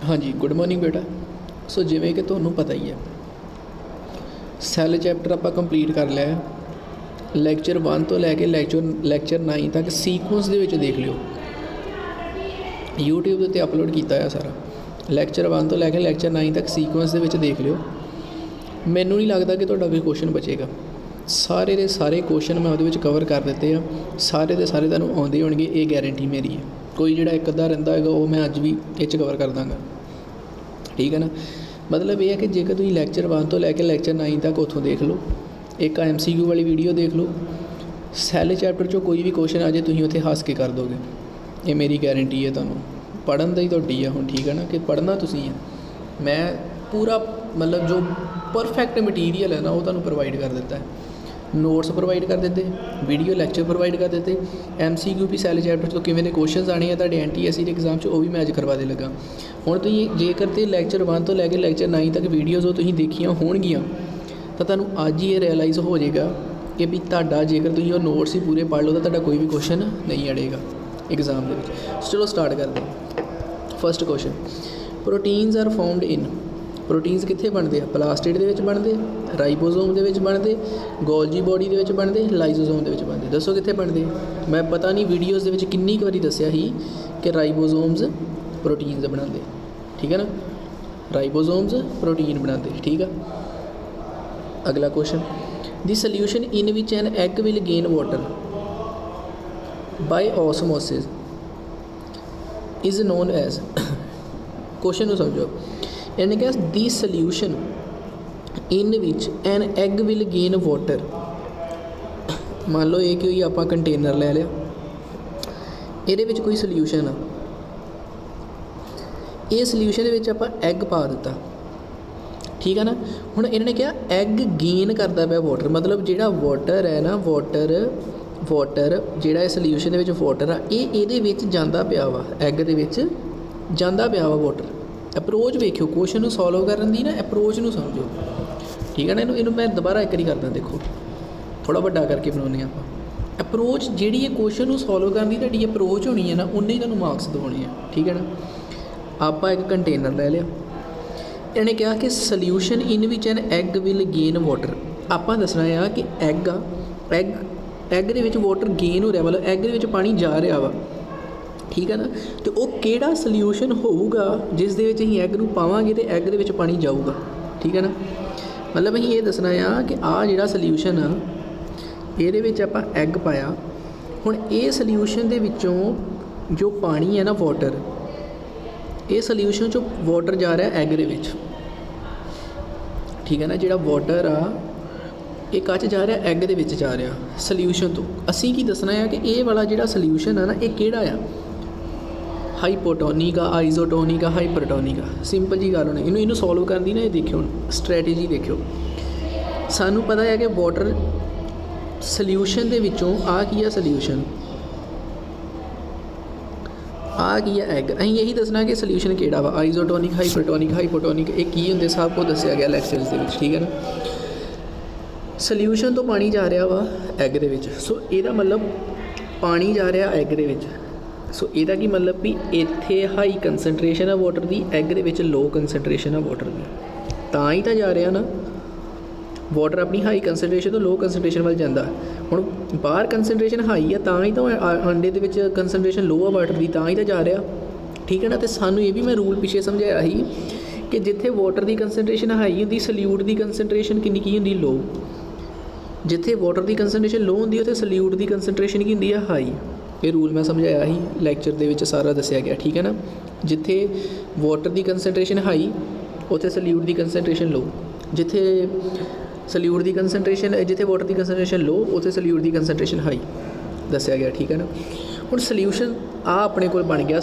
हाँ जी, good morning बेटा। सो जिवें कि तुहानूं पता ही है, सैल चैप्टर आपां कंप्लीट कर लिया है। लैक्चर 1 तो लैके लैक्चर 9 तक सीकुएंस दे विच देख लिओ, यूट्यूब ते अपलोड कीता है सारा। लैक्चर 1 तो लैके लैक्चर 9 तक सीकुएंस दे विच देख लिओ। मैनूं नहीं लगदा कि तुहाडा कोई क्वेश्चन बचेगा। सारे दे सारे क्वेश्चन मैं उहदे विच कवर कर दित्ते आ, सारे दे सारे तुहानूं आउंदे होणगे, ये गारंटी मेरी है। कोई जिहड़ा एक अद्धा रहिंदा होएगा वो मैं अज भी इह च कवर कर दांगा, ठीक है ना। मतलब ये है कि जेकर तुसीं लैक्चर 1 तो लैके लैक्चर 9 तक उत्थों देख लो, एक MCQ वाली वीडियो देख लो, सैल चैप्टर चो कोई भी क्वेश्चन आ जाए तुसीं उत्थे हੱਸ के कर दोगे, ये मेरी गारंटी है। तुहानूं पढ़न दा ही तुहाडी है हुण, ठीक है ना, कि पढ़ना तुसीं है। मैं पूरा मतलब जो परफेक्ट मटीरियल है ना वो तुहानूं प्रोवाइड कर दिता है। नोट्स प्रोवाइड कर देते, वीडियो लैक्चर प्रोवाइड कर देते, MCQ भी सैल चैप्टर तो किवें दे क्वेश्चन आने हैं तुहाडे NTSC दे एग्जाम च, वो भी मैं अज करवा दे लगा। हुण तुसीं जेकर ते लैक्चर 1 तो लैके लैक्चर 9 तक वीडियोज़ वो तुसीं देखियां होणगियां तो तुहानूं अज ही ये रियलाइज़ हो जाएगा कि भी तुहाडा जेकर तुसीं वो नोट्स ही पूरे पढ़ लो तो तुहाडा कोई भी क्वेश्चन नहीं अड़ेगा एग्जाम दे विच। चलो स्टार्ट करते हैं। First question, proteins are found in. Proteins कित्थे बनते हैं? प्लास्टिड दे विच बनते, राइबोसोम दे विच बनते, गोल्जी बॉडी दे विच बनते, लाइसोसोम दे विच बनते। दसो कित्थे बनते? मैं पता नहीं वीडियोज़ दे विच किन्नी क वारी दस्सिया ही कि राइबोसोम्स प्रोटीन्स बनाते, ठीक है ना। राइबोसोम्स प्रोटीन बनाते, ठीक है। अगला question, the solution in which an egg will gain water by osmosis is known as. Question समझो, यानी कि the solution in which an egg will gain water. मान लो ये कि आप कंटेनर ले लिया, ये कोई सल्यूशन आ, ये सल्यूशन दे विच आपां एग पा दिता, ठीक है ना। हुण इन्होंने क्या एग गेन करता पाया वाटर, मतलब जिहड़ा वाटर है ना, वाटर जिहड़ा इस सल्यूशन दे विच वाटर आ, ये इहदे विच जांदा पिया वा, एग दे विच जांदा पिया वा वाटर। अप्रोच वेखियो, क्वेश्चन नूं सॉल्व करन दी ना अप्रोच नूं समझो, ठीक है ना। इनू मैं दोबारा एक बारी करदा, देखो थोड़ा वड्डा करके बनाउने आपां। अप्रोच जिहड़ी ये क्वेश्चन नूं सॉल्व करन दी तुहाडी अप्रोच होनी है ना, उन्ने ही तुहानूं मार्क्स दिवाउने आ, ठीक है ना। आपां एक कंटेनर ले लिया, इन्हें कहा कि solution in which an egg will gain water. आपां दसना है कि एग आ, एग दे विच वाटर गेन हो रहा, मतलब एग दे विच पानी जा रहा वा, ठीक है ना। तो वो किहड़ा सल्यूशन होऊगा जिस दे विच असीं एग नूं पावांगे तो एग दे विच पानी जाऊगा, ठीक है ना। मतलब असीं ये दसना है कि आ जिहड़ा सल्यूशन आ, इहदे विच आपां एग पाया, हुण ये सल्यूशन दे विचों जो पानी है ना वाटर, ये सल्यूशन चो वाटर जा रहा है एग दे विच, ठीक है ना। जिहड़ा वाटर आ ये कच जा रहा एग दे विच जा रहा सल्यूशन तो। असीं की दसना है कि ये वाला जिहड़ा सल्यूशन है ना, ये किहड़ा आ, हाइपोटोनिक आ, आइसोटोनिक आ, हाइपरटोनिक आ। सिंपल जी गल होनी, इनू सॉल्व करनी ना, ये देखियो स्ट्रैटेजी देखियो। सानू पता है कि वाटर सल्यूशन दे विचों आ की है सल्यूशन, आ की है एग। असीं यही दसना कि सल्यूशन किहड़ा वा, आइसोटोनिक, हाइपरटोनिक, हाइपोटोनिक, ये की हुंदे सब को दस्सिया गया लैक्चर्स दे विच, ठीक है ना। सल्यूशन तो पानी जा रहा वा एग दे विच, सो इहदा मतलब पानी जा रहा एग दे विच, सो इहदा की मतलब भी इत्थे हाई कंसनट्रेशन है वाटर की, एग दे विच लो कंसनट्रेशन है वाटर की, तां ही तो जा रहा ना। वाटर अपनी हाई कंसनट्रेशन तो लो कंसनट्रेशन वाल जांदा, हुण बाहर कंसनट्रेशन हाई है तां ही तो अंडे दे विच कंसनट्रेशन लो है वाटर की, तां ही तो जा रहा, ठीक है ना। तो सानू ये भी मैं रूल पिछे समझाया ही कि जिथे वाटर की कंसनट्रेशन हाई होंदी, सल्यूट की कंसनट्रेशन कितनी की होंदी, लो। जिथे वाटर की कंसनट्रेशन लो होंदी, उत्थे सल्यूट की कंसनट्रेशन की होंदी है हाई। ये रूल मैं समझाया ही लैक्चर दे विच सारा दस्सिया गया, ठीक है ना। जिथे वाटर की कंसनट्रेशन हाई, उत्थे सल्यूट की कंसनट्रेशन लो, जिथे सल्यूट की कंसनट्रेशन, जिथे वाटर की कंसनट्रेशन लो, उत्थे सल्यूट की कंसनट्रेशन हाई दस्सिया गया, ठीक है ना। हुण सल्यूशन आ अपने कोल बन गया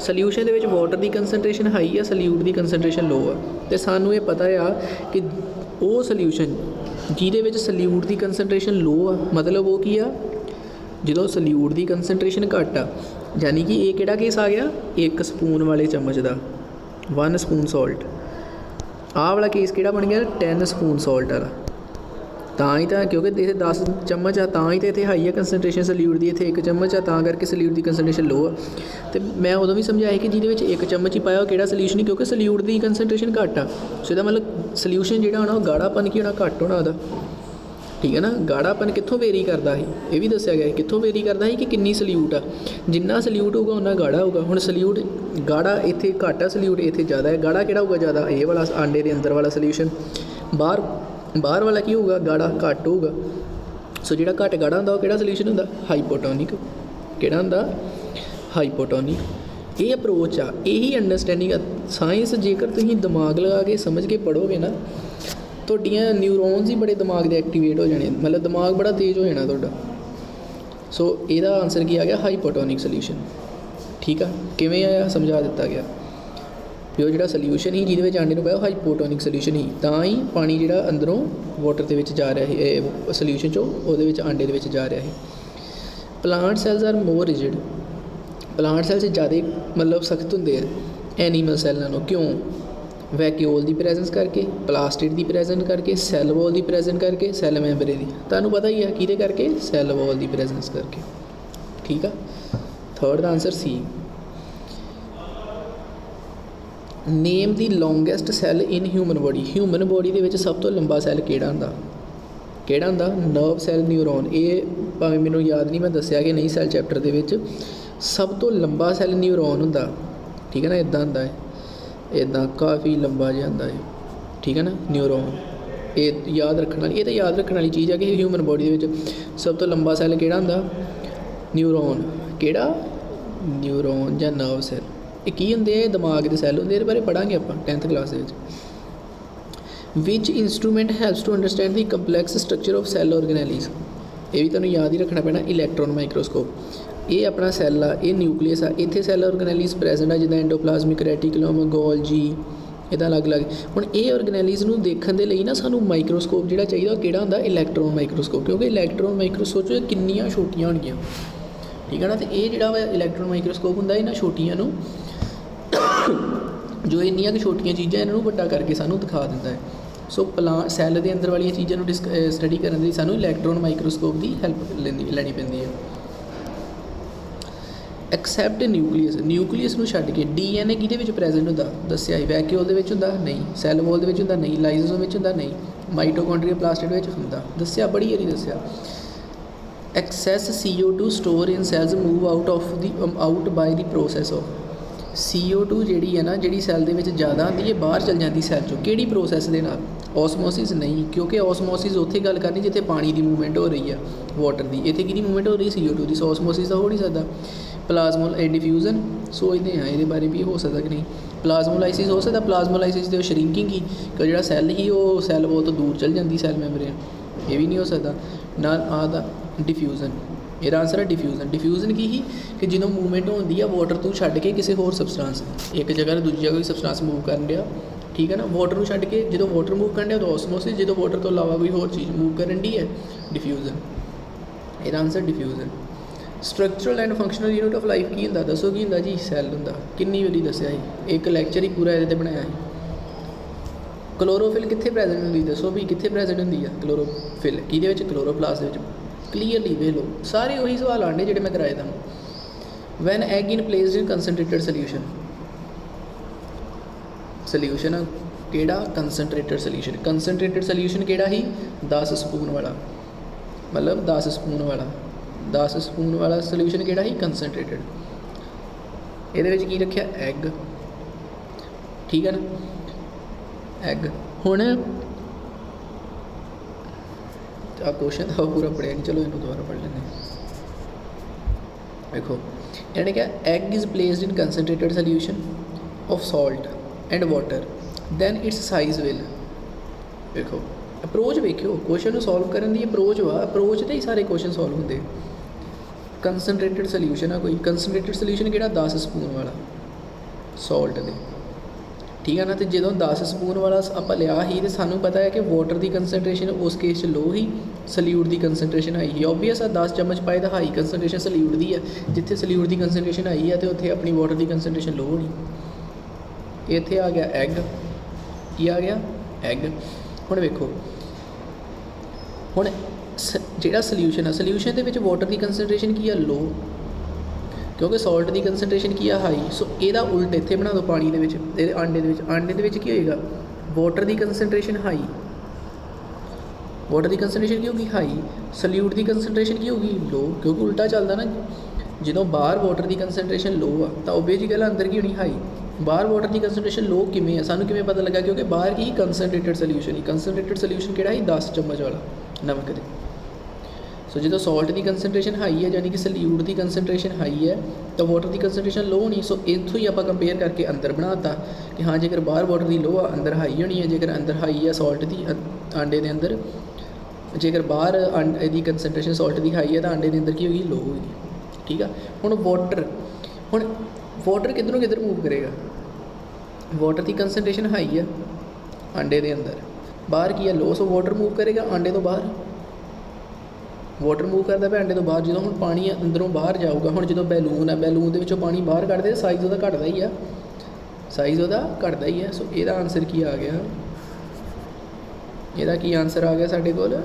सल्यूशन दे विच वाटर की कंसनट्रेशन हाई है, सल्यूट की कंसनट्रेशन लो है। तो सानू ये पता है कि वो सल्यूशन जिहदे विच सल्यूट की कंसनट्रेशन लो आ, मतलब वो की आ, जो सल्यूट की कंसनट्रेशन घट आ, यानी कि ये किहड़ा केस आ गया, 1 स्पून वाले चम्मच का 1 स्पून सॉल्ट। आह वाला केस किहड़ा बन गया, 10 स्पून सॉल्ट वाला, ਤਾਂ ਹੀ ਤਾਂ क्योंकि इत्थे 10 चम्मच आ तां ही तो इत्थे हाई है कंसनट्रेशन सल्यूट दी, इत्थे 1 चम्मच आ तां करके सल्यूट की कंसनट्रेशन लो आ। तो मैं उदों भी समझाया कि जिहदे विच 1 चम्मच ही पाया किहड़ा सल्यूशन ही, क्योंकि सल्यूट की कंसनट्रेशन घट आ। सो इहदा मतलब सल्यूशन जिहड़ा होना गाढ़ापन की होना घट होना उहदा, ठीक है ना। गाढ़ापन कित्थों वेरी करता है ये भी दस्सिया गया, कित्थों वेरी करता है कि किन्नी सल्यूट आ। जिन्ना सल्यूट होगा उन्ना गाढ़ा होगा। हुण सल्यूट गाढ़ा इत्थे घट आ, सल्यूट इत्थे ज़्यादा है। गाढ़ा किहड़ा होगा ज़्यादा, ये वाला आंडे के अंदर वाला सल्यूशन। बाहर वाला की होगा, गाढ़ा घट होगा। सो जिहड़ा घट गाढ़ा हुंदा वो किहड़ा सल्यूशन हुंदा, हाइपोटोनिक। किहड़ा हुंदा, हाइपोटोनिक। ये अप्रोच आ, यही अंडरस्टैंडिंग आ साइंस। जेकर तुसीं दिमाग लगा के समझ के पढ़ोगे ना, तुहाडीआं न्यूरोन्स ही बड़े दिमाग दे एक्टिवेट हो जाने, मतलब दिमाग बड़ा तेज़ हो जाना तुहाडा। सो इहदा आंसर की आ गया, हाइपोटोनिक सल्यूशन। ठीक है, किवें आया समझा दिता गया भी वो जिहड़ा सल्यूशन ही जिहदे विच आंडे नूं पाया वो हाइपोटोनिक सल्यूशन ही, तां ही पानी जिहड़ा अंदरों वाटर दे विच जा रहा है, सल्यूशन चों उहदे विच आंडे दे विच जा रहा है। Plant cells are more rigid, plant cells ज़्यादा मतलब सख्त होंदे आ एनीमल सैल नालों। क्यों, वैक्यूल की प्रेजेंस करके, प्लास्टिड की प्रेजेंस करके, सैल वॉल की प्रेजेंस करके, सैल मैंबरे की। तुहानूं पता ही है किहदे करके, सैल वॉल की प्रेजेंस करके। ठीक है, थर्ड दा answer C. Name the longest cell in human body, human body दे विच सब तो लंबा सैल किहड़ा हुंदा, किहड़ा हुंदा, नर्व सैल न्यूरोन। ये भावें मैनूं याद नहीं मैं दस्सिया कि नहीं सैल चैप्टर दे विच, सब तो लंबा सैल न्यूरोन हुंदा। ठीक है ना, इदां हुंदा है, इदां काफ़ी लंबा जिहा हुंदा है। ठीक है ना, न्यूरोन। ये याद रखने वाली, ये तो याद रखने वाली चीज़ है कि ह्यूमन बॉडी दे विच सब तो लंबा सैल किहड़ा हुंदा, न्यूरोन। किहड़ा, न्यूरोन जां नर्व सैल। ये की होंदे, दिमाग के सैल होंदे, इहदे बारे पढ़ांगे आपां 10th क्लास दे विच। Which instrument helps to understand the complex structure of cell organelles. ये भी तुहानूं याद ही रखना पैना, इलैक्ट्रॉन माइक्रोस्कोप। ये अपना सैल आ, ये न्यूक्लियस आ, इत्थे सैल ऑर्गेनेलिस प्रेजेंट है, जिद्दां एंडोप्लाज्मिक रेटिकुलम, गोल्जी, इदां अलग अलग। हुण ये ऑर्गेनेलिस नूं देखण दे लई ना सानूं माइक्रोस्कोप जिहड़ा चाहीदा ओह किहड़ा हुंदा, इलैक्ट्रॉन माइक्रोस्कोप। क्योंकि इलैक्ट्रॉन माइक्रोस्कोप च किन्नियां छोटियां होणगियां। ठीक है ना, तो ये जिहड़ा इलैक्ट्रॉन माइक्रोस्कोप हुंदा, इन्हां छोटियां नूं जो इन्नियां कि छोटियां चीज़ां इन्हां नूं वड्डा करके सानूं दिखा दिंदा है। सो प्लांट सैल के अंदर वाली चीज़ों को स्टडी करने की सानूं इलैक्ट्रॉन माइक्रोस्कोप की हैल्प लैनी पैंदी है। एक्सैप्ट न्यूक्लियस, न्यूक्लियस नूं छड्ड के DNA किहदे विच प्रेजेंट हुंदा, दस्सिया ही। वैक्यूल दे विच हुंदा नहीं, सैल वॉल दे विच हुंदा नहीं, लाइसोसोम विच हुंदा नहीं, माइटोकॉन्ड्रिया प्लास्टिड विच हुंदा, दस्सिया बड़ी बारी दस्सिया। Excess CO2 store in cells move out by the process of CO2 जिहड़ी है ना, जिहड़ी सैल दे विच ज़्यादा आंदी है बाहर चल जाती सैल चों। किहड़ी प्रोसैस दे नाल, ऑसमोसिस नहीं, क्योंकि ऑसमोसिस उत्थे गल करनी जिथे पानी की मूवमेंट हो रही है, वाटर की। इत्थे किहदी मूवमेंट हो रही, CO2 की। सो ऑसमोसिस तो हो नहीं सकता। प्लाज्मोल डिफ्यूजन सोचते हैं ये बारे भी हो सकता कि नहीं। प्लाज्मोलाइसिस हो सकता, प्लाज्मोलाइसिस तो श्रिंकिंग ही, कि जो सैल ही वो सैल वो तो दूर चल जाती सैल मैंबरेन, ये भी नहीं हो सकता। ना आता डिफ्यूजन, मेरा आंसर है डिफ्यूजन। डिफ्यूजन की ही कि जो मूवमेंट होती है वाटर तू छड्ड के किसी होर सबसटेंस, एक जगह दूजी जगह सबसटेंस मूव कर रहा, ठीक है ना। वाटर छड्ड के जो वाटर मूव कर रहा तो ऑसमोसिस, जो वाटर तो इलावा कोई होर चीज़ मूव कर रही है, डिफ्यूजन। मेरा answer diffusion. Structural and functional unit of life की होंदा, दसो की होंदा जी, सैल होंदा। कितनी वारी दस्सिया ही, एक लैक्चर ही पूरा ये बनाया है। क्लोरोफिल कित्थे प्रेजेंट होंदी, दसो भी कित्थे प्रेजेंट होंदी है क्लोरोफिल, किहदे विच, क्लोरोप्लास्ट दे विच। क्लीयरली वे लो, सारे वही सवाल आने जिहड़े मैं कराए था। When egg in placed in concentrated solution, solution केड़ा, कंसनट्रेटेड सल्यूशन। कंसनट्रेटेड सल्यूशन केड़ा ही, 10 स्पून वाला, मतलब 10 स्पून वाला, 10 स्पून वाला सल्यूशन केड़ा ही, कंसनट्रेटेड। इहदे विच की रखिया, एग, ठीक है ना, एग। हुण आ क्वेश्चन था पूरा पढ़िया नहीं, चलो इन्हों दोबारा पढ़ लेंगे। देखो इन्होंने क्या, egg is placed in concentrated solution of salt and water, then its size will. देखो अप्रोच वेखियो, क्वेश्चन को सॉल्व करने की अप्रोच वा, अप्रोच ते ही सारे क्वेश्चन सॉल्व होंगे। कंसनट्रेटेड सल्यूशन है कोई, कंसनट्रेटेड सल्यूशन किहड़ा, 10 स्पून वाला सॉल्ट दे, ठीक है ना। तो जो 10 स्पून वाला आप लिया ही, तो सानू पता है कि वाटर की कंसनट्रेशन उस केस लो ही, सल्यूट की कंसनट्रेशन हाई ही। ओबवियस है 10 चम्मच पाए तो हाई कंसनट्रेशन सल्यूट की है, जिथे सल्यूट की कंसनट्रेशन हाई है तो उत्थे अपनी वाटर की कंसनट्रेशन लो होनी। इत्थे आ गया एग, की आ गया, एग। हुण वेखो ਹੁਣ ਜਿਹੜਾ ਸੋਲਿਊਸ਼ਨ ਆ, ਸੋਲਿਊਸ਼ਨ ਦੇ ਵਿੱਚ ਵਾਟਰ ਦੀ ਕੰਸਨਟ੍ਰੇਸ਼ਨ ਕੀ ਆ, ਲੋ, ਕਿਉਂਕਿ ਸੋਲਟ ਦੀ ਕੰਸਨਟ੍ਰੇਸ਼ਨ ਕੀ ਆ, ਹਾਈ। ਸੋ ਇਹਦਾ ਉਲਟ ਇੱਥੇ ਬਣਾ ਦਿਓ ਪਾਣੀ ਦੇ ਵਿੱਚ, ਇਹਦੇ ਆਂਡੇ ਦੇ ਵਿੱਚ ਕੀ ਹੋਏਗਾ, ਵਾਟਰ ਦੀ ਕੰਸਨਟ੍ਰੇਸ਼ਨ ਹਾਈ, ਵਾਟਰ ਦੀ ਕੰਸਨਟ੍ਰੇਸ਼ਨ ਕੀ ਹੋਊਗੀ, ਹਾਈ। ਸੋਲਿਊਟ ਦੀ ਕੰਸਨਟ੍ਰੇਸ਼ਨ ਕੀ ਹੋਊਗੀ, ਲੋ, ਕਿਉਂਕਿ ਉਲਟਾ ਚੱਲਦਾ ਨਾ। ਜਦੋਂ ਬਾਹਰ ਵਾਟਰ ਦੀ ਕੰਸਨਟ੍ਰੇਸ਼ਨ ਲੋ ਆ ਤਾਂ ਓਬਵੀਅਸ ਜੀ ਗੱਲ ਅੰਦਰ ਕੀ ਹੋਣੀ, ਹਾਈ। ਬਾਹਰ ਵਾਟਰ ਦੀ ਕੰਸਨਟ੍ਰੇਸ਼ਨ ਲੋ ਕਿਵੇਂ ਆ, ਸਾਨੂੰ ਕਿਵੇਂ ਪਤਾ ਲੱਗਾ, ਕਿਉਂਕਿ ਬਾਹਰ ਕੀ ਕੰਸਨਟ੍ਰੇਟਡ ਸੋਲਿਊਸ਼ਨ ਹੀ, ਕੰਸਨਟ੍ਰੇਟਡ ਸੋਲਿਊਸ਼ਨ ਕਿਹੜਾ ਸੀ, 10 ਚਮਚ ਵਾਲਾ ਨਮਕ ਦੇ। ਸੋ ਜਦੋਂ ਸੋਲਟ ਦੀ ਕੰਸਨਟ੍ਰੇਸ਼ਨ ਹਾਈ ਹੈ, ਯਾਨੀ ਕਿ ਸੋਲਿਊਟ ਦੀ ਕੰਸਨਟ੍ਰੇਸ਼ਨ ਹਾਈ ਹੈ, ਤਾਂ ਵਾਟਰ ਦੀ ਕੰਸਨਟ੍ਰੇਸ਼ਨ ਲੋ ਹੋਣੀ। ਸੋ ਇੱਥੋਂ ਹੀ ਆਪਾਂ ਕੰਪੇਅਰ ਕਰਕੇ ਅੰਦਰ ਬਣਾਤਾ ਕਿ ਹਾਂ ਜੇਕਰ ਬਾਹਰ ਵਾਟਰ ਦੀ ਲੋ ਆ, ਅੰਦਰ ਹਾਈ ਹੋਣੀ ਹੈ। ਜੇਕਰ ਅੰਦਰ ਹਾਈ ਆ ਸੋਲਟ ਦੀ ਆਂਡੇ ਦੇ ਅੰਦਰ, ਜੇਕਰ ਬਾਹਰ ਇਹਦੀ ਕੰਸਨਟ੍ਰੇਸ਼ਨ ਸੋਲਟ ਦੀ ਹਾਈ ਹੈ ਤਾਂ ਆਂਡੇ ਦੇ ਅੰਦਰ ਕੀ ਹੋਗੀ, ਲੋ ਹੋਏਗੀ। ਠੀਕ ਆ। ਹੁਣ ਵਾਟਰ ਕਿੱਧਰੋਂ ਕਿੱਧਰ ਮੂਵ ਕਰੇਗਾ, ਵਾਟਰ ਦੀ ਕੰਸਨਟ੍ਰੇਸ਼ਨ ਹਾਈ ਆ ਆਂਡੇ ਦੇ ਅੰਦਰ, ਬਾਹਰ ਕੀ ਆ, ਲੋ। ਸੋ ਵਾਟਰ ਮੂਵ ਕਰੇਗਾ ਆਂਡੇ ਤੋਂ ਬਾਹਰ, ਵਾਟਰ ਮੂਵ ਕਰਦਾ ਪਿਆ ਆਂਡੇ ਤੋਂ ਬਾਹਰ। ਜਦੋਂ ਹੁਣ ਪਾਣੀ ਅੰਦਰੋਂ ਬਾਹਰ ਜਾਊਗਾ, ਹੁਣ ਜਦੋਂ ਬੈਲੂਨ ਆ, ਬੈਲੂਨ ਦੇ ਵਿੱਚੋਂ ਪਾਣੀ ਬਾਹਰ ਕੱਢਦੇ, ਸਾਈਜ਼ ਉਹਦਾ ਘਟਦਾ ਹੀ ਆ, ਸਾਈਜ਼ ਉਹਦਾ ਘਟਦਾ ਹੀ ਆ। ਸੋ ਇਹਦਾ ਆਨਸਰ ਕੀ ਆ ਗਿਆ, ਇਹਦਾ ਕੀ ਆਨਸਰ ਆ ਗਿਆ ਸਾਡੇ ਕੋਲ,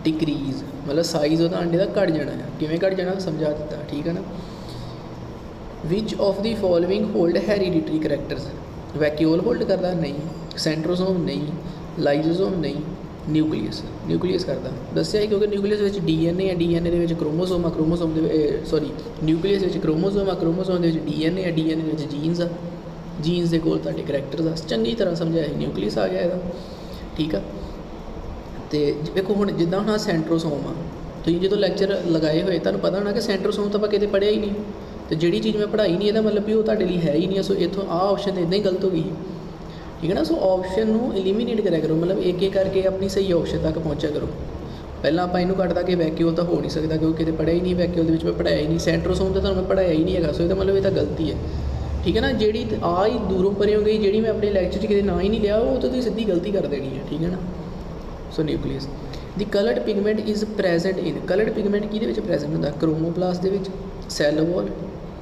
ਡਿਕਰੀਜ਼, ਮਤਲਬ ਸਾਈਜ਼ ਉਹਦਾ ਆਂਡੇ ਦਾ ਘਟ ਜਾਣਾ ਹੈ। ਕਿਵੇਂ ਘਟ ਜਾਣਾ ਸਮਝਾ ਦਿੱਤਾ, ਠੀਕ ਹੈ ਨਾ। Which of the following hold hereditary characters, vacuole hold ਕਰਦਾ, ਨਹੀਂ। ਸੈਂਟਰੋਸੋਮ ਨਹੀਂ, ਲਾਈਜ਼ੋਸੋਮ ਨਹੀਂ, ਨਿਊਕਲੀਅਸ ਕਰਦਾ। ਦੱਸਿਆ ਹੀ ਕਿਉਂਕਿ ਨਿਊਕਲੀਅਸ ਵਿੱਚ DNA ਹੈ, DNA ਦੇ ਵਿੱਚ ਕ੍ਰੋਮੋਸੋਮ ਆ, ਕ੍ਰੋਮੋਸੋਮ ਦੇ ਨਿਊਕਲੀਅਸ ਵਿੱਚ ਕ੍ਰੋਮੋਸੋਮ ਆ, ਕ੍ਰੋਮੋਸੋਮ ਦੇ ਵਿੱਚ DNA ਹੈ, DNA ਦੇ ਵਿੱਚ ਜੀਨਸ ਆ, ਜੀਨਸ ਦੇ ਕੋਲ ਤੁਹਾਡੇ ਕਰੈਕਟਰਸ ਆ। ਚੰਗੀ ਤਰ੍ਹਾਂ ਸਮਝਾਇਆ, ਨਿਊਕਲੀਅਸ ਆ ਗਿਆ ਇਹਦਾ, ਠੀਕ ਆ। ਅਤੇ ਵੇਖੋ ਹੁਣ ਜਿੱਦਾਂ ਹੁਣ ਸੈਂਟਰੋਸੋਮ ਆ, ਤੁਸੀਂ ਜਦੋਂ ਲੈਕਚਰ ਲਗਾਏ ਹੋਏ ਤੁਹਾਨੂੰ ਪਤਾ ਹੋਣਾ ਕਿ ਸੈਂਟਰੋਸੋਮ ਤਾਂ ਆਪਾਂ ਕਿਤੇ ਪੜ੍ਹਿਆ ਹੀ ਨਹੀਂ, ਅਤੇ ਜਿਹੜੀ ਚੀਜ਼ ਮੈਂ ਪੜ੍ਹਾਈ ਨਹੀਂ ਇਹਦਾ ਮਤਲਬ ਵੀ ਉਹ ਤੁਹਾਡੇ ਲਈ ਹੈ ਹੀ ਨਹੀਂ। ਸੋ ਇੱਥੋਂ ਆਹ ਆਪਸ਼ਨ ਇੱਦਾਂ ਹੀ ਗਲਤ ਹੋ ਗਈ, ਠੀਕ ਹੈ ਨਾ। ਸੋ ਆਪਸ਼ਨ ਨੂੰ ਐਲੀਮੀਨੇਟ ਕਰਿਆ ਕਰੋ, ਮਤਲਬ ਇੱਕ ਇੱਕ ਕਰਕੇ ਆਪਣੀ ਸਹੀ ਆਪਸ਼ਨ ਤੱਕ ਪਹੁੰਚਿਆ ਕਰੋ। ਪਹਿਲਾਂ ਆਪਾਂ ਇਹਨੂੰ ਕੱਢਦਾ ਕਿ ਵੈਕਿਊਲ ਤਾਂ ਹੋ ਨਹੀਂ ਸਕਦਾ ਕਿਉਂਕਿ ਕਿਤੇ ਪੜ੍ਹਿਆ ਹੀ ਨਹੀਂ, ਵੈਕਿਊਲ ਦੇ ਵਿੱਚ ਮੈਂ ਪੜ੍ਹਾਇਆ ਹੀ ਨਹੀਂ, ਸੈਂਟਰੋਸੋਮ ਤਾਂ ਤੁਹਾਨੂੰ ਮੈਂ ਪੜ੍ਹਾਇਆ ਹੀ ਨਹੀਂ ਹੈਗਾ। ਸੋ ਇਹਦਾ ਮਤਲਬ ਇਹ ਤਾਂ ਗਲਤੀ ਹੈ, ਠੀਕ ਹੈ ਨਾ। ਜਿਹੜੀ ਆ ਹੀ ਦੂਰੋਂ ਪਰੇ ਹੋ ਗਈ, ਜਿਹੜੀ ਮੈਂ ਆਪਣੇ ਲੈਕਚਰ 'ਚ ਕਿਤੇ ਨਾ ਹੀ ਨਹੀਂ ਲਿਆ, ਉਹ ਤਾਂ ਤੁਸੀਂ ਸਿੱਧੀ ਗਲਤੀ ਕਰ ਦੇਣੀ ਹੈ, ਠੀਕ ਹੈ ਨਾ। ਸੋ nucleus the coloured pigment is present in, coloured pigment ਕਿਹਦੇ ਵਿੱਚ ਪ੍ਰੈਜ਼ੈਂਟ ਹੁੰਦਾ, ਕ੍ਰੋਮੋਪਲਾਸਟ ਦੇ ਵਿੱਚ, ਸੈੱਲ ਵਾਲ,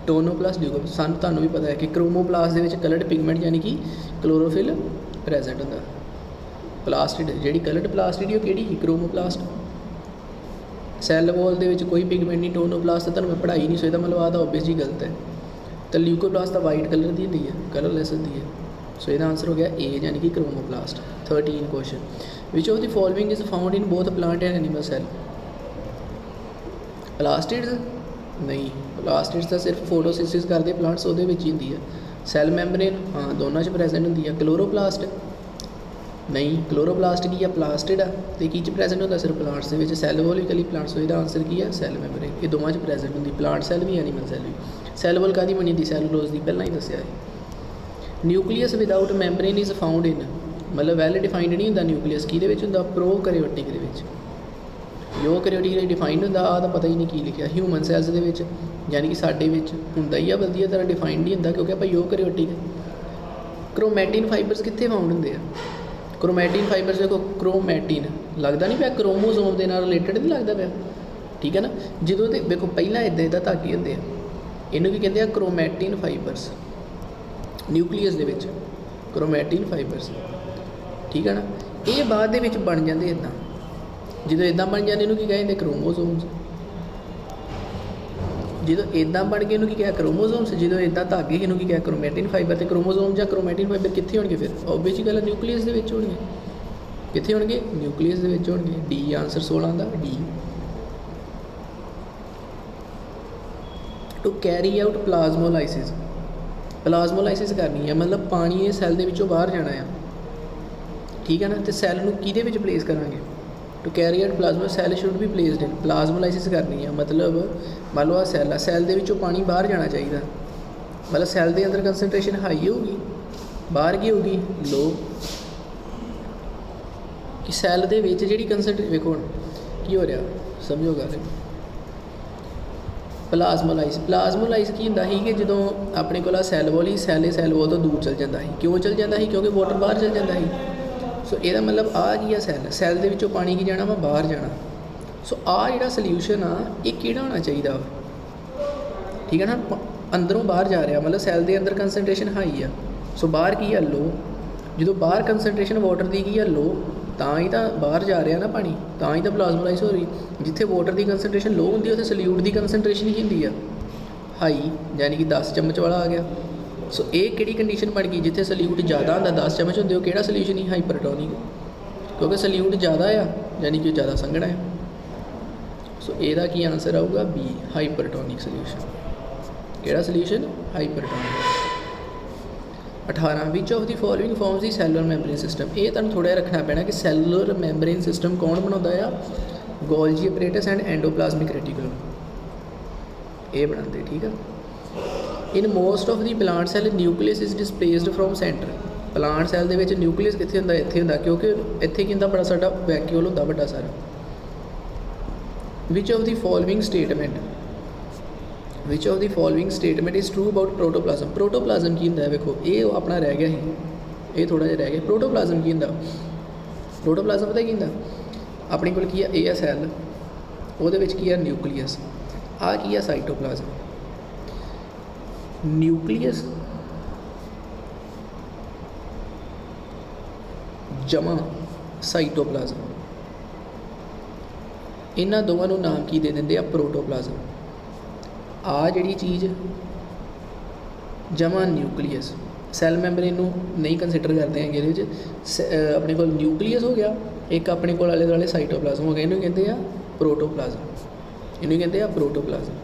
ਟੋਨੋਪਲਾਸਟ, ਲਿਊਕੋਪਲਾਸਟ। ਸਾਨੂੰ ਤੁਹਾਨੂੰ ਵੀ ਪਤਾ ਹੈ ਕਿ ਕ੍ਰੋਮੋਪਲਾਸਟ ਦੇ ਵਿੱਚ ਕਲਰਡ ਪਿਗਮੈਂਟ ਯਾਨੀ ਕਿ ਕਲੋਰੋਫਿਲ ਪ੍ਰੈਜ਼ੈਂਟ ਹੁੰਦਾ। ਪਲਾਸਟਿਡ, ਜਿਹੜੀ ਕਲਰਡ ਪਲਾਸਟਿਡ ਉਹ ਕਿਹੜੀ, ਕ੍ਰੋਮੋਪਲਾਸਟ। ਸੈੱਲ ਵਾਲ ਦੇ ਵਿੱਚ ਕੋਈ ਪਿਗਮੈਂਟ ਨਹੀਂ, ਟੋਨੋਪਲਾਸਟ ਤਾਂ ਤੁਹਾਨੂੰ ਮੈਂ ਪੜ੍ਹਾਈ ਨਹੀਂ। ਸੋ ਇਹਦਾ ਮਤਲਬ ਆਹ ਤਾਂ ਓਬਵੀਅਸ ਜੀ ਗਲਤ ਹੈ। ਤਾਂ ਲਿਊਕੋਪਲਾਸਟ ਤਾਂ ਵਾਈਟ ਕਲਰ ਦੀ ਹੁੰਦੀ ਹੈ, ਕਲਰਲੈਸ ਹੁੰਦੀ ਹੈ। ਸੋ ਇਹਦਾ ਆਨਸਰ ਹੋ ਗਿਆ ਏ, ਯਾਨੀ ਕਿ chromoplast. 13 question, which of the following is found in both plant and animal cell. Plastids ਨਹੀਂ, ਪਲਾਸਟਿਡਸ ਤਾਂ ਸਿਰਫ ਫੋਟੋਸਿੰਥੇਸਿਸ ਕਰਦੇ ਪਲਾਂਟਸ, ਉਹਦੇ ਵਿੱਚ ਹੀ ਹੁੰਦੀ ਹੈ। ਸੈੱਲ ਮੈਂਬਰੇਨ ਹਾਂ, ਦੋਨਾਂ 'ਚ ਪ੍ਰੈਜ਼ੈਂਟ ਹੁੰਦੀ ਹੈ। ਕਲੋਰੋਪਲਾਸਟ ਨਹੀਂ, ਕਲੋਰੋਪਲਾਸਟ ਕੀ ਆ, ਪਲਾਸਟਿਡ ਆ, ਅਤੇ ਕੀ 'ਚ ਪ੍ਰੈਜ਼ੈਂਟ ਹੁੰਦਾ, ਸਿਰਫ ਪਲਾਂਟਸ ਦੇ ਵਿੱਚ। ਸੈੱਲ ਵਾਲ ਵੀ ਇਕੱਲੀ ਪਲਾਂਟਸ, ਇਹਦਾ ਆਨਸਰ ਕੀ ਹੈ, ਸੈੱਲ ਮੈਂਬਰੇਨ। ਇਹ ਦੋਵਾਂ 'ਚ ਪ੍ਰੈਜ਼ੈਂਟ ਹੁੰਦੀ, ਪਲਾਂਟ ਸੈੱਲ ਵੀ ਐਨੀਮਲ ਸੈੱਲ ਵੀ। ਸੈੱਲ ਵਾਲ ਕਾਹਦੀ ਬਣੀ ਹੁੰਦੀ, ਸੈਲੂਲੋਜ਼ ਦੀ, ਪਹਿਲਾਂ ਹੀ ਦੱਸਿਆ ਹੈ। Nucleus without membrane is found in, ਮਤਲਬ ਵੈਲ ਡਿਫਾਈਨਡ ਨਹੀਂ ਹੁੰਦਾ ਨਿਊਕਲੀਅਸ, ਕਿਹਦੇ ਵਿੱਚ ਹੁੰਦਾ, ਪ੍ਰੋਕੈਰੀਓਟਿਕ ਦੇ ਵਿੱਚ। ਯੂਕੈਰੀਓਟਿਕ ਲਈ ਡਿਫਾਈਨਡ ਹੁੰਦਾ, ਆਹ ਤਾਂ ਪਤਾ ਹੀ ਨਹੀਂ ਕੀ ਲਿਖਿਆ। ਹਿਊਮਨ ਸੈਲਸ ਦੇ ਵਿੱਚ, ਯਾਨੀ ਕਿ ਸਾਡੇ ਵਿੱਚ ਹੁੰਦਾ ਹੀ ਆ, ਵਧੀਆ ਤਰ੍ਹਾਂ ਡਿਫਾਈਨਡ ਨਹੀਂ ਹੁੰਦਾ ਕਿਉਂਕਿ ਆਪਾਂ ਯੂਕੈਰੀਓਟਿਕ। ਕ੍ਰੋਮੈਟਿਨ ਫਾਈਬਰਸ ਕਿੱਥੇ ਫਾਊਂਡ ਹੁੰਦੇ ਆ, ਕ੍ਰੋਮੈਟਿਨ ਫਾਈਬਰਸ ਦੇਖੋ, ਕ੍ਰੋਮੈਟਿਨ ਲੱਗਦਾ ਨਹੀਂ ਪਿਆ ਕ੍ਰੋਮੋਜ਼ੋਮ ਦੇ ਨਾਲ ਰਿਲੇਟਡ ਨਹੀਂ ਲੱਗਦਾ ਪਿਆ, ਠੀਕ ਹੈ ਨਾ। ਜਦੋਂ ਤੇ ਵੇਖੋ ਪਹਿਲਾਂ ਇੱਦਾਂ ਧਾਗੇ ਹੁੰਦੇ ਆ, ਇਹਨੂੰ ਵੀ ਕਹਿੰਦੇ ਆ ਕ੍ਰੋਮੈਟਿਨ ਫਾਈਬਰਸ, ਨਿਊਕਲੀਅਸ ਦੇ ਵਿੱਚ ਕ੍ਰੋਮੈਟਿਨ ਫਾਈਬਰਸ, ਠੀਕ ਹੈ ਨਾ। ਇਹ ਬਾਅਦ ਦੇ ਵਿੱਚ ਬਣ ਜਾਂਦੇ ਇੱਦਾਂ, ਜਦੋਂ ਇੱਦਾਂ ਬਣ ਜਾਂਦੇ ਇਹਨੂੰ ਕੀ ਕਹਿੰਦੇ, ਕ੍ਰੋਮੋਜ਼ੋਮਸ। ਜਦੋਂ ਇੱਦਾਂ ਬਣ ਗਏ ਇਹਨੂੰ ਕੀ ਕਿਹਾ, ਕ੍ਰੋਮੋਜ਼ੋਮਸ। ਜਦੋਂ ਇੱਦਾਂ ਧਾਗੇ ਇਹਨੂੰ ਕੀ ਕਿਹਾ, ਕ੍ਰੋਮੈਟਿਨ ਫਾਈਬਰ। ਅਤੇ ਕ੍ਰੋਮੋਜ਼ੋਮ ਜਾਂ ਕ੍ਰੋਮੈਟਿਨ ਫਾਈਬਰ ਕਿੱਥੇ ਹੋਣਗੇ ਫਿਰ, ਓਬਵੀਅਸ ਜੀ ਗੱਲ ਹੈ, ਨਿਊਕਲੀਅਸ ਦੇ ਵਿੱਚ ਹੋਣਗੇ। ਕਿੱਥੇ ਹੋਣਗੇ, ਨਿਊਕਲੀਅਸ ਦੇ ਵਿੱਚ ਹੋਣਗੇ। ਡੀ ਆਨਸਰ 16 ਦਾ, D. To carry out plasmolysis, plasmolysis ਕਰਨੀ ਹੈ, ਮਤਲਬ ਪਾਣੀ ਇਹ ਸੈੱਲ ਦੇ ਵਿੱਚੋਂ ਬਾਹਰ ਜਾਣਾ ਆ, ਠੀਕ ਹੈ ਨਾ। ਅਤੇ ਸੈੱਲ ਨੂੰ ਕਿਹਦੇ ਵਿੱਚ ਪਲੇਸ ਕਰਾਂਗੇ, to carry out plasma cell should we placed in, plasmolysis ਕਰਨੀ ਆ। ਮਤਲਬ ਮੰਨ ਲਓ ਆਹ ਸੈੱਲ ਆ, ਸੈੱਲ ਦੇ ਵਿੱਚੋਂ ਪਾਣੀ ਬਾਹਰ ਜਾਣਾ ਚਾਹੀਦਾ, ਮਤਲਬ ਸੈੱਲ ਦੇ ਅੰਦਰ ਕੰਸਨਟ੍ਰੇਸ਼ਨ ਹਾਈ ਹੋਊਗੀ, ਬਾਹਰ ਕੀ ਹੋਊਗੀ, ਲੋ। ਕਿ ਸੈੱਲ ਦੇ ਵਿੱਚ ਜਿਹੜੀ ਕੰਸਨਟ੍ਰੇਸ਼ਨ, ਵੇਖੋ ਹੁਣ ਕੀ ਹੋ ਰਿਹਾ, ਸਮਝੋ ਗੱਲ। ਪਲਾਜ਼ਮੋਲਾਈਜ਼ ਕੀ ਹੁੰਦਾ ਸੀ ਕਿ ਜਦੋਂ ਆਪਣੇ ਕੋਲ ਆ ਸੈੱਲ ਵਾਲ ਹੀ, ਸੈੱਲ ਵਾਲ ਤੋਂ ਦੂਰ ਚਲ ਜਾਂਦਾ ਸੀ। ਕਿਉਂ ਚਲ ਜਾਂਦਾ ਸੀ, ਕਿਉਂਕਿ ਵਾਟਰ ਬਾਹਰ ਚਲ ਜਾਂਦਾ ਸੀ। ਸੋ ਇਹਦਾ ਮਤਲਬ ਆਹ ਕੀ ਆ, ਸੈੱਲ ਦੇ ਵਿੱਚੋਂ ਪਾਣੀ ਕੀ ਜਾਣਾ ਵਾ, ਬਾਹਰ ਜਾਣਾ। ਸੋ ਆਹ ਜਿਹੜਾ ਸੋਲਿਊਸ਼ਨ ਆ ਇਹ ਕਿਹੜਾ ਹੋਣਾ ਚਾਹੀਦਾ ਵਾ, ਠੀਕ ਹੈ ਨਾ, ਅੰਦਰੋਂ ਬਾਹਰ ਜਾ ਰਿਹਾ, ਮਤਲਬ ਸੈੱਲ ਦੇ ਅੰਦਰ ਕੰਸਨਟ੍ਰੇਸ਼ਨ ਹਾਈ ਆ, ਸੋ ਬਾਹਰ ਕੀ ਆ, ਲੋ। ਜਦੋਂ ਬਾਹਰ ਕੰਸਨਟ੍ਰੇਸ਼ਨ ਵਾਟਰ ਦੀ ਕੀ ਆ, ਲੋ, ਤਾਂ ਹੀ ਤਾਂ ਬਾਹਰ ਜਾ ਰਿਹਾ ਨਾ ਪਾਣੀ, ਤਾਂ ਹੀ ਤਾਂ ਪਲਾਜ਼ਮੋਲਾਈਜ਼ ਹੋ ਰਹੀ। ਜਿੱਥੇ ਵਾਟਰ ਦੀ ਕੰਸਨਟ੍ਰੇਸ਼ਨ ਲੋ ਹੁੰਦੀ ਉੱਥੇ ਸੋਲਿਊਟ ਦੀ ਕੰਸਨਟ੍ਰੇਸ਼ਨ ਕੀ ਹੁੰਦੀ ਆ, ਹਾਈ, ਯਾਨੀ ਕਿ 10 ਚਮਚ ਵਾਲਾ ਆ ਗਿਆ। ਸੋ ਇਹ ਕਿਹੜੀ ਕੰਡੀਸ਼ਨ ਬਣ ਗਈ, ਜਿੱਥੇ ਸੋਲਿਊਟ ਜ਼ਿਆਦਾ ਹੁੰਦਾ 10 ਚਮਚ ਹੁੰਦੇ, ਉਹ ਕਿਹੜਾ ਸੋਲਿਊਸ਼ਨ ਹੀ ਹਾਈਪਰਟੋਨਿਕ, ਕਿਉਂਕਿ ਸੋਲਿਊਟ ਜ਼ਿਆਦਾ ਆ ਯਾਨੀ ਕਿ ਜ਼ਿਆਦਾ ਸੰਘਣਾ ਹੈ। ਸੋ ਇਹਦਾ ਕੀ ਆਨਸਰ ਆਊਗਾ, ਬੀ, ਹਾਈਪਰਟੋਨਿਕ ਸੋਲਿਊਸ਼ਨ। ਕਿਹੜਾ solution, hypertonic. 18 which of the following forms the cellular membrane system. ਇਹ ਤੁਹਾਨੂੰ ਥੋੜ੍ਹਾ ਜਿਹਾ ਰੱਖਣਾ ਪੈਣਾ ਕਿ ਸੈਲੂਲਰ ਮੈਂਬਰੇਨ ਸਿਸਟਮ ਕੌਣ ਬਣਾਉਂਦਾ ਆ, ਗੋਲਜੀ ਐਪਰੇਟਸ ਐਂਡ ਐਂਡੋਪਲਾਜ਼ਮਿਕ ਰੈਟੀਕੂਲਮ, ਇਹ ਬਣਾਉਂਦੇ, ਠੀਕ ਆ। In most of the plant cell nucleus is displaced from centre. Plant cell ਦੇ ਵਿੱਚ ਨਿਊਕਲੀਅਸ ਕਿੱਥੇ ਹੁੰਦਾ, ਇੱਥੇ ਹੁੰਦਾ, ਕਿਉਂਕਿ ਇੱਥੇ ਕੀ ਹੁੰਦਾ, ਬੜਾ ਸਾਡਾ ਵੈਕਿਊਲ ਹੁੰਦਾ ਵੱਡਾ ਸਾਰਾ। Which of the following statement, which of the following statement is true about protoplasm. Protoplasm ਕੀ ਹੁੰਦਾ ਹੈ, ਵੇਖੋ ਇਹ ਆਪਣਾ ਰਹਿ ਗਿਆ ਸੀ, ਇਹ ਥੋੜ੍ਹਾ ਜਿਹਾ ਰਹਿ ਗਿਆ। ਪ੍ਰੋਟੋਪਲਾਜ਼ਮ ਕੀ ਹੁੰਦਾ, ਪ੍ਰੋਟੋਪਲਾਜ਼ਮ ਪਤਾ ਕੀ ਹੁੰਦਾ, ਆਪਣੇ ਕੋਲ ਕੀ ਆ, ਇਹ ਆ ਸੈੱਲ, ਉਹਦੇ ਵਿੱਚ ਕੀ ਆ, ਨਿਊਕਲੀਅਸ, ਆਹ ਕੀ ਆ, ਸਾਈਟੋਪਲਾਜ਼ਮ। ਨਿਊਕਲੀਅਸ ਜਮਾ ਸਾਈਟੋਪਲਾਜ਼ਮ, ਇਹਨਾਂ ਦੋਵਾਂ ਨੂੰ ਨਾਮ ਕੀ ਦੇ ਦਿੰਦੇ ਆ, ਪ੍ਰੋਟੋਪਲਾਜ਼ਮ। ਆ ਜਿਹੜੀ ਚੀਜ਼ ਜਮਾ ਨਿਊਕਲੀਅਸ, ਸੈੱਲ ਮੈਂਬਰੇਨ ਨੂੰ ਨਹੀਂ ਕੰਸੀਡਰ ਕਰਦੇ ਹੈਗੇ ਇਹਦੇ ਵਿੱਚ। ਆਪਣੇ ਕੋਲ ਨਿਊਕਲੀਅਸ ਹੋ ਗਿਆ, ਇੱਕ ਆਪਣੇ ਕੋਲ ਆਲੇ ਦੁਆਲੇ ਸਾਈਟੋਪਲਾਜ਼ਮ ਹੋ ਗਿਆ, ਇਹਨੂੰ ਕਹਿੰਦੇ ਆ ਪ੍ਰੋਟੋਪਲਾਜ਼ਮ, ਇਹਨੂੰ ਕਹਿੰਦੇ ਆ ਪ੍ਰੋਟੋਪਲਾਜ਼ਮ।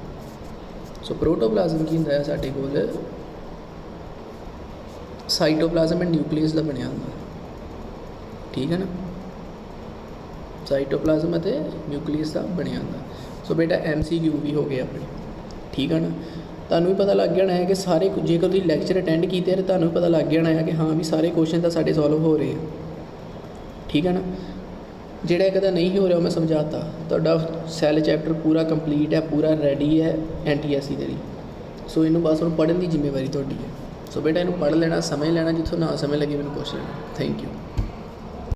ਸੋ ਪ੍ਰੋਟੋਪਲਾਜ਼ਮ ਕੀ ਹੁੰਦਾ ਹੈ, ਸਾਡੇ ਕੋਲ ਸਾਈਟੋਪਲਾਜ਼ਮ ਐਂਡ ਨਿਊਕਲੀਅਸ ਦਾ ਬਣਿਆ ਹੁੰਦਾ, ਠੀਕ ਹੈ ਨਾ, ਸਾਈਟੋਪਲਾਜ਼ਮ ਅਤੇ ਨਿਊਕਲੀਅਸ ਦਾ ਬਣਿਆ ਹੁੰਦਾ। ਸੋ ਬੇਟਾ MCQ ਵੀ ਹੋ ਗਏ ਆਪਣੇ, ਠੀਕ ਹੈ ਨਾ। ਤੁਹਾਨੂੰ ਵੀ ਪਤਾ ਲੱਗ ਜਾਣਾ ਹੈ ਕਿ ਸਾਰੇ, ਜੇਕਰ ਤੁਸੀਂ ਲੈਕਚਰ ਅਟੈਂਡ ਕੀਤੇ ਤਾਂ ਤੁਹਾਨੂੰ ਵੀ ਪਤਾ ਲੱਗ ਜਾਣਾ ਹੈ ਕਿ ਹਾਂ ਵੀ ਸਾਰੇ ਕੁਐਸਚਨ ਤਾਂ ਸਾਡੇ ਸੋਲਵ ਹੋ ਰਹੇ ਆ, ਠੀਕ ਹੈ ਨਾ। ਜਿਹੜਾ ਇੱਕ ਤਾਂ ਨਹੀਂ ਹੋ ਰਿਹਾ ਉਹ ਮੈਂ ਸਮਝਾਤਾ, ਤੁਹਾਡਾ ਸੈੱਲ ਚੈਪਟਰ ਪੂਰਾ ਕੰਪਲੀਟ ਹੈ, ਪੂਰਾ ਰੈਡੀ ਹੈ NTSC ਦੇ ਲਈ। ਸੋ ਇਹਨੂੰ ਬਸ ਹੁਣ ਪੜ੍ਹਨ ਦੀ ਜ਼ਿੰਮੇਵਾਰੀ ਤੁਹਾਡੀ ਹੈ। ਸੋ ਬੇਟਾ ਇਹਨੂੰ ਪੜ੍ਹ ਲੈਣਾ, ਸਮਝ ਲੈਣਾ, ਜਿੱਥੋਂ ਨਾ ਸਮਝ ਲੱਗੇ ਮੈਨੂੰ ਪੁੱਛ ਲੈਣਾ। Thank you.